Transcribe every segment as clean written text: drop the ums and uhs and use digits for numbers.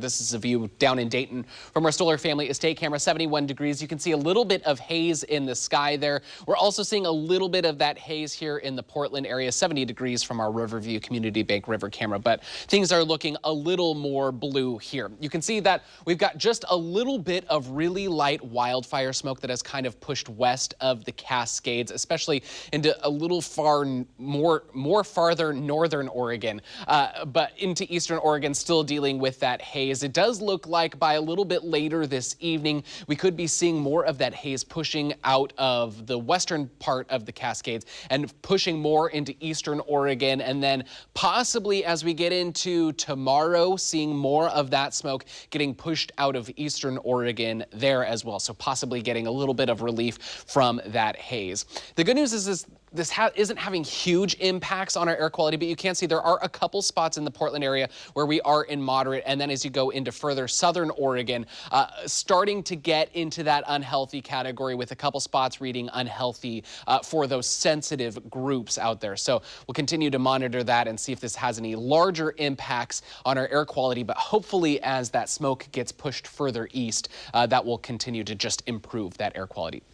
This is a view down in Dayton from our Stoller Family Estate camera, 71 degrees. You can see a little bit of haze in the sky there. We're also seeing a little bit of that haze here in the Portland area, 70 degrees from our Riverview Community Bank River camera, but things are looking a little more blue here. You can see that we've got just a little bit of really light wildfire smoke that has kind of pushed west of the Cascades, especially into a little more farther northern Oregon, but into eastern Oregon, still dealing with that haze. It does look like by a little bit later this evening, we could be seeing more of that haze pushing out of the western part of the Cascades and pushing more into eastern Oregon. And then possibly as we get into tomorrow, seeing more of that smoke getting pushed out of eastern Oregon there as well. So possibly getting a little bit of relief from that haze. The good news is this isn't having huge impacts on our air quality, but you can see there are a couple spots in the Portland area where we are in moderate. And then as you go into further southern Oregon, starting to get into that unhealthy category with a couple spots reading unhealthy for those sensitive groups out there. So we'll continue to monitor that and see if this has any larger impacts on our air quality. But hopefully as that smoke gets pushed further east, that will continue to just improve that air quality.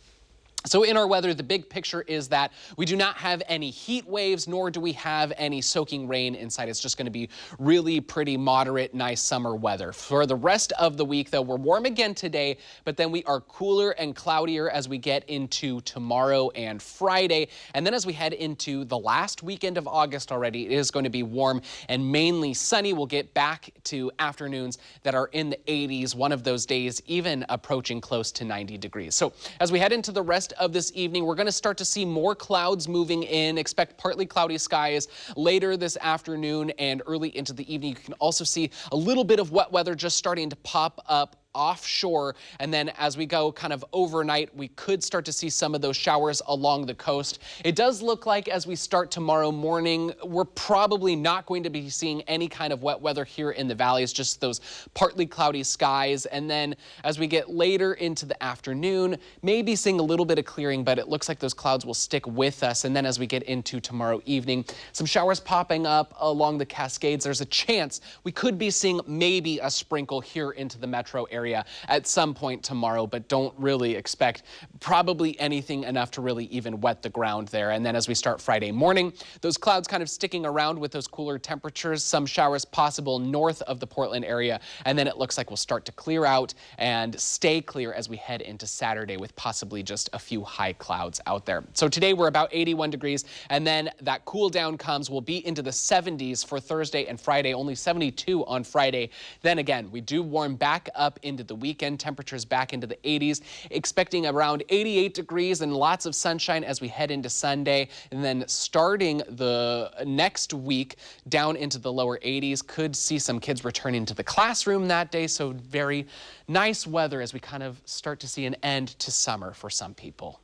So in our weather, the big picture is that we do not have any heat waves, nor do we have any soaking rain in sight. It's just going to be really pretty moderate, nice summer weather. For the rest of the week, though, we're warm again today, but then we are cooler and cloudier as we get into tomorrow and Friday. And then as we head into the last weekend of August already, it is going to be warm and mainly sunny. We'll get back to afternoons that are in the 80s, one of those days even approaching close to 90 degrees. So as we head into the rest of this evening, we're going to start to see more clouds moving in. Expect partly cloudy skies later this afternoon and early into the evening. You can also see a little bit of wet weather just starting to pop up offshore. And then as we go kind of overnight, we could start to see some of those showers along the coast. It does look like as we start tomorrow morning, we're probably not going to be seeing any kind of wet weather here in the valleys, just those partly cloudy skies. And then as we get later into the afternoon, maybe seeing a little bit of clearing, but it looks like those clouds will stick with us. And then as we get into tomorrow evening, some showers popping up along the Cascades. There's a chance we could be seeing maybe a sprinkle here into the metro area at some point tomorrow, but don't really expect probably anything enough to really even wet the ground there. And then as we start Friday morning, those clouds kind of sticking around with those cooler temperatures, some showers possible north of the Portland area. And then it looks like we'll start to clear out and stay clear as we head into Saturday with possibly just a few high clouds out there. So today we're about 81 degrees, and then that cool down comes. We'll be into the 70s for Thursday and Friday, only 72 on Friday. Then again, we do warm back up into the weekend, temperatures back into the 80s, expecting around 88 degrees and lots of sunshine as we head into Sunday. And then starting the next week down into the lower 80s, could see some kids returning to the classroom that day. So very nice weather as we kind of start to see an end to summer for some people.